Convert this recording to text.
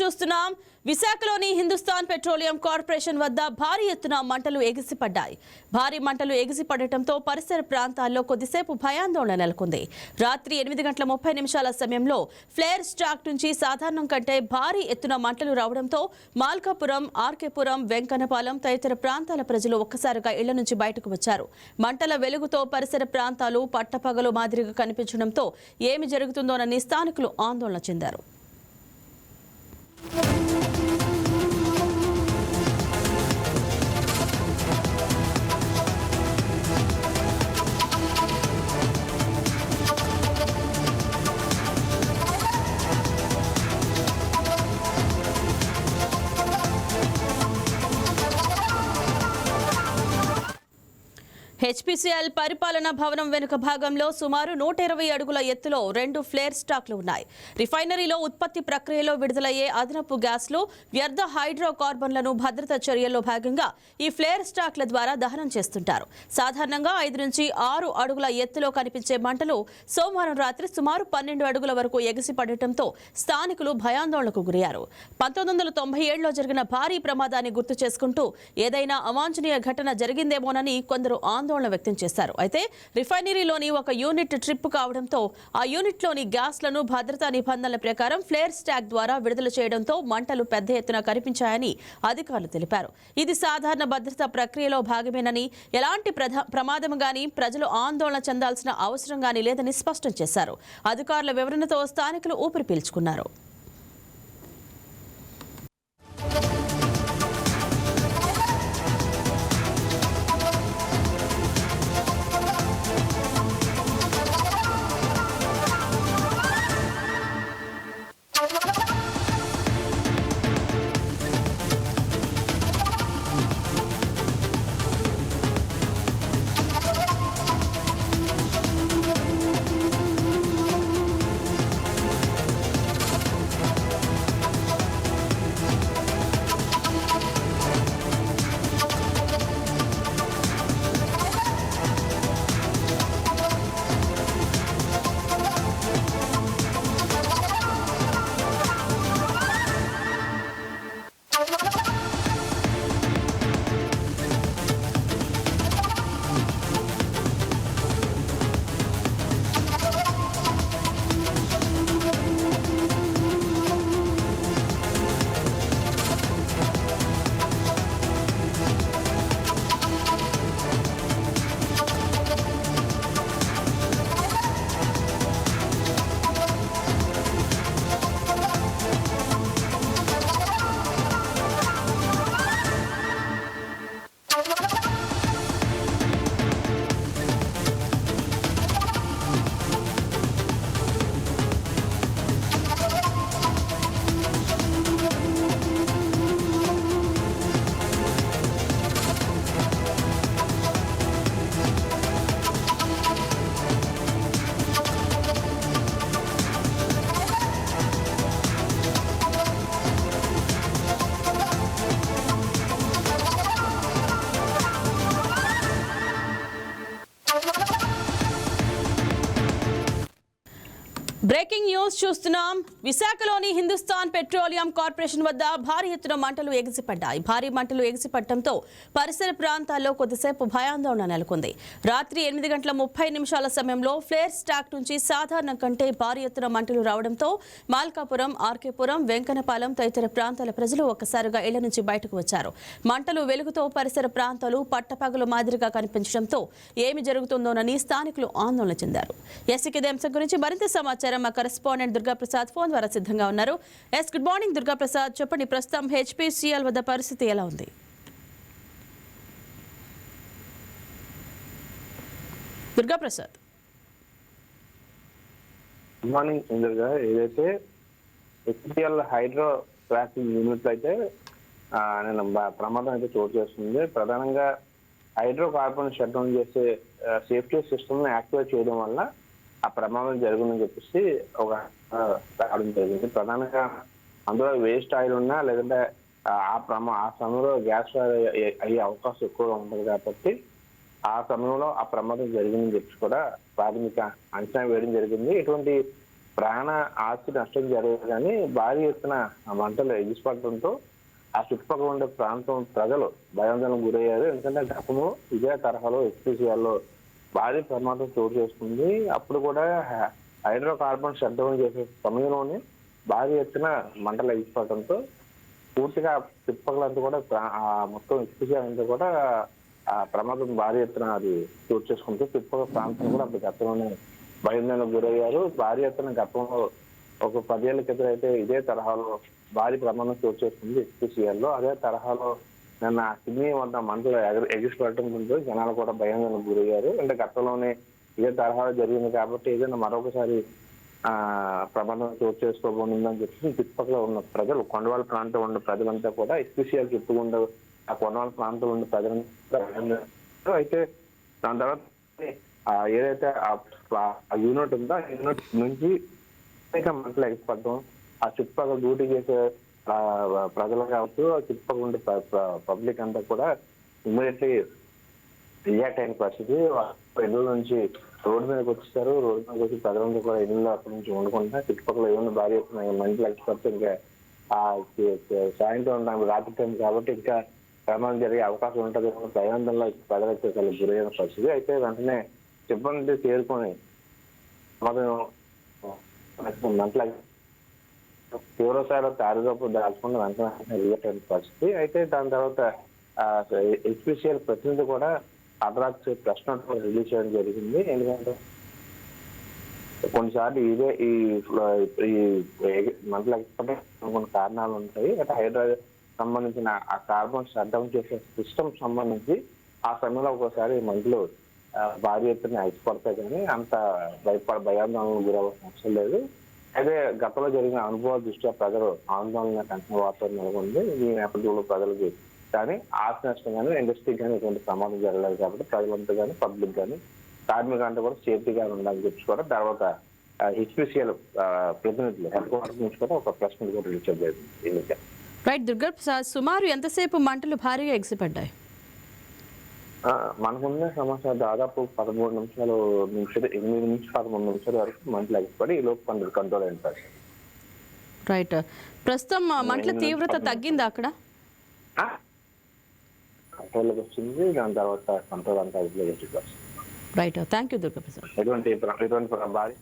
చూస్తున్నాం. విశాఖలోని Hindustan petroleum corporation వద్ద భారీ ఎత్తున మంటలు ఎగిసిపడ్డాయి. భారీ మంటలు ఎగిసిపడటంతో పరిసర ప్రాంతాల్లో కొద్దిసేపు భయాందోళన నెలకొంది. రాత్రి 8:30 సమయంలో ఫ్లేర్ స్టాక్ నుంచి సాధారణం కంటే భారీ ఎత్తున మంటలు రావడంతో మాల్కాపురం, ఆర్కేపురం, వెంకన్నపాలెం తదితర ప్రాంతాల ప్రజలు ఒక్కసారిగా ఇళ్ల నుంచి బయటకు వచ్చారు. మంటల వెలుగుతో పరిసర ప్రాంతాలు పట్టపగలు మాదిరిగా కనిపించడంతో ఏమి జరుగుతుందోనని స్థానికులు ఆందోళన చెందారు. హెచ్పీసీఎల్ పరిపాలనా భవనం వెనుక భాగంలో సుమారు 120 అడుగుల ఎత్తులో 2 ఫ్లేర్ స్టాక్లు ఉన్నాయి. రిఫైనరీలో ఉత్పత్తి ప్రక్రియలో విడుదలయ్యే అదనపు గ్యాస్లు, వ్యర్థ హైడ్రోకార్బన్లను భద్రతా చర్యల్లో భాగంగా ఈ ఫ్లేర్ స్టాక్ల ద్వారా దహనం చేస్తుంటారు. సాధారణంగా 5 నుంచి 6 అడుగుల ఎత్తులో కనిపించే మంటలు సోమవారం రాత్రి సుమారు 12 అడుగుల వరకు ఎగిసిపడటంతో స్థానికులు భయాందోళనకు గురయ్యారు. 1997లో జరిగిన భారీ ప్రమాదాన్ని గుర్తు చేసుకుంటూ ఏదైనా అవాంఛనీయ ఘటన జరిగిందేమోనని కొందరు ఆందోళన వ్యక్తం చేశారు. అయితే రిఫైనరీలోని ఒక యూనిట్ ట్రిప్ కావడంతో ఆ యూనిట్లోని గ్యాస్లను భద్రతా నిబంధనల ప్రకారం ఫ్లేర్ స్టాక్ ద్వారా విడుదల చేయడంతో మంటలు పెద్ద ఎత్తున కనిపించాయని అధికారులు తెలిపారు. ఇది సాధారణ భద్రతా ప్రక్రియలో భాగమేనని, ఎలాంటి ప్రమాదం గానీ ప్రజలు ఆందోళన చెందాల్సిన అవసరం గానీ లేదని స్పష్టం చేశారు. అధికారుల వివరణతో స్థానికులు ఊపిరి పీల్చుకున్నారు. బ్రేకింగ్ న్యూస్ చూస్తున్నాం. విశాఖలోని హిందుస్థాన్ పెట్రోలియం కార్పొరేషన్ వద్ద భారీ ఎత్తున మంటలు ఎగిసిపడ్డాయి. భారీ మంటలు ఎగిసిపడటంతో పరిసర ప్రాంతాల్లో కొద్దిసేపు భయాందోళన నెలకొంది. రాత్రి 8:30 సమయంలో ఫ్లేర్ స్టాక్ నుంచి సాధారణం కంటే భారీ ఎత్తున మంటలు రావడంతో మాల్కాపురం, ఆర్కేపురం, వెంకన్నపాలెం తదితర ప్రాంతాల ప్రజలు ఒక్కసారిగా ఇళ్ల నుంచి బయటకు వచ్చారు. మంటలు వెలుగుతో పరిసర ప్రాంతాలు పట్టపగలు మాదిరిగా కనిపించడంతో ఏమి జరుగుతుందోనని స్థానికులు ఆందోళన చెందారు. ఇదే అంశం గురించి మరింత సమాచారం మా కరెస్పాండెంట్ దుర్గాప్రసాద్ ఫోన్ ద్వారా సిద్ధంగా ఉన్నారు. గుడ్ మార్నింగ్ దుర్గాప్రసాద్, చెప్పండి, ప్రస్తుతం హెచ్పీసీఎల్ వద్ద పరిస్థితి ఎలా ఉంది? దుర్గాప్రసాద్. Good morning Durga. ఏదైతే హెచ్పీసీఎల్ హైడ్రో క్రాకింగ్ యూనిట్ అయితే ప్రమాదం అయితే చోటు చేస్తుంది. ప్రధానంగా హైడ్రో కార్బన్ షట్ డౌన్ చేసే సేఫ్టీ సిస్టమ్ ని యాక్టివేట్ చేయడం వల్ల ఆ ప్రమాదం జరుగుతుందని చెప్పేసి ఒక రావడం జరిగింది. ప్రధానంగా అందులో వేస్ట్ ఆయిల్ ఉన్నా లేదంటే ఆ సమయంలో గ్యాస్ అయ్యే అవకాశం ఎక్కువగా ఉంటుంది కాబట్టి ఆ సమయంలో ఆ ప్రమాదం జరిగిందని చెప్పి కూడా ప్రాథమిక అంచనా వేయడం జరిగింది. ఇటువంటి ప్రాణ ఆస్తి నష్టం జరగదు కానీ భారీ ఎత్తున ఆ మంటలు ఎగిసిపడటంతో ఆ చుట్టుపక్కల ఉండే ప్రాంతం ప్రజలు భయాందోళనకు గురయ్యారు. ఎందుకంటే గతంలో ఇదే తరహాలో ఎస్పీసీఆర్లో భారీ ప్రమాదం చోటు చేసుకుంది. అప్పుడు కూడా హైడ్రో కార్బన్ షట్ డౌన్ చేసే సమయంలోనే భారీ ఎత్తున మంటలు ఎగిసిపడటంతో పూర్తిగా చుట్టుపక్కలంతా కూడా మొత్తం ఎస్పీసీఆర్ అంతా కూడా ఆ ప్రమాదం భారీ ఎత్తున అది చోటు చేసుకుంటూ చుట్టుపక్కల ప్రాంతం కూడా అప్పుడు గతంలోనే భయాందోళనకు గురయ్యారు. భారీ ఎత్తున గతంలో ఒక 10 ఏళ్ల క్రితం అయితే ఇదే తరహాలో భారీ ప్రమాదం చోటు చేసుకుంది ఎస్పీసీఆర్ లో. అదే తరహాలో నిన్న సిడ్నీ వద్ద మంటలు ఎగిసిపడటంతో జనాలు కూడా భయాందోళనకు గురయ్యారు. అంటే గతంలోనే ఇదే తరహాలో జరిగింది కాబట్టి ఏదైనా మరొకసారి ప్రమాదం చోటు చేసుకోబోతుందని చెప్పి చుట్టుపక్కల ఉన్న ప్రజలు కొండవాళ్ళ ప్రాంతం ఉన్న ప్రజలంతా కూడా ఎస్పీసీఆర్ చుట్టుకుండా ఆ కొండవాళ్ళ ప్రాంతంలో ఉన్న ప్రజలంతా అయితే దాని తర్వాత ఏదైతే ఆ యూనిట్ ఉందో ఆ యూనిట్ నుంచి మంటలు ఎగిసిపడడం, ఆ చుట్టుపక్కల డ్యూటీ చేసే ప్రజలు కావచ్చు, ఆ చుట్టుపక్కల ఉండే పబ్లిక్ అంతా కూడా ఇమ్మీడియట్లీ రియాక్ట్ అయిన పరిస్థితి. ఇళ్ళ నుంచి రోడ్డు మీదకి వచ్చేసారు. రోడ్డు మీదకి వచ్చి ప్రజలంతా కూడా ఇళ్ళలో అక్కడి నుంచి వండుకుంటా చుట్టుపక్కల ఏమన్నా భారీ ఎత్తున మంటలు ఎగిసిపడితే ఇంకా సాయంత్రం రాత్రి టైం కాబట్టి ఇంకా ప్రమాదం జరిగే అవకాశం ఉంటుంది. భయాందోళనలో ప్రజలైతే చాలా గురైన పరిస్థితి. అయితే వెంటనే సిబ్బంది చేరుకొని మంటల తీవ్రస్థాయిలో తారీఖు దాల్చుకుని వెంటనే రియాక్ట్ అయిన పరిస్థితి. అయితే దాని తర్వాత ఎస్పీసీఆర్ ప్రతినిధి కూడా అర్ధరాత్రి ప్రెస్ నోట్ కూడా రిలీజ్ చేయడం జరిగింది. ఎందుకంటే కొన్నిసార్లు ఇదే ఈ మంటలు ఎక్కిపోతే కొన్ని కారణాలు ఉంటాయి. అంటే హైడ్రోజన్ సంబంధించిన ఆ కార్బన్ షట్ డౌన్ చేసే సిస్టమ్ సంబంధించి ఆ సమయంలో ఒకసారి మంటలు భారీ ఎత్తున ఎగిసిపడతాయి కానీ అంత భయాందోళనకు గురవలసిన అవసరం లేదు. అయితే గతంలో జరిగిన అనుభవాల దృష్ట్యా ప్రజలు ఆందోళన కంటన వాతావరణం నెలకొంది. ఈ నేపథ్యంలో ప్రజలకి కానీ ఆస్తి నష్టం కానీ ఇండస్ట్రీకి కానీ ఎటువంటి ప్రమాదం జరగలేదు కాబట్టి ప్రజలంతా కానీ పబ్లిక్ కానీ కార్మికులంతా కూడా సేఫ్టీగా ఉండాలని చెప్పి కూడా తర్వాత హెచ్పిసిఎల్ ప్రతినిధులు హెడ్ క్వార్టర్ నుంచి కూడా ఒక ప్రెస్ మీట్ కూడా రిలీజ్ చేయలేదు. రైట్ దుర్గా ప్రసాద్, సుమారు ఎంతసేపు మంటలు భారీగా ఎగిసిపడ్డాయి? మనకున్న సమస్య దాదాపు 13 నిమిషాలు 8 నుంచి 13 నిమిషాల వరకు మంటలు ఎగిసిపడి ఈ లోపు కంట్రోల్ అయింది. రైట్, ప్రస్తుతం మంటల తీవ్రత తగ్గిందా అక్కడ? కంట్రోల్కి వచ్చింది. దాని తర్వాత కంట్రోల్ అంతా right, thank you Durga Prasad. ఎటువంటి భారీ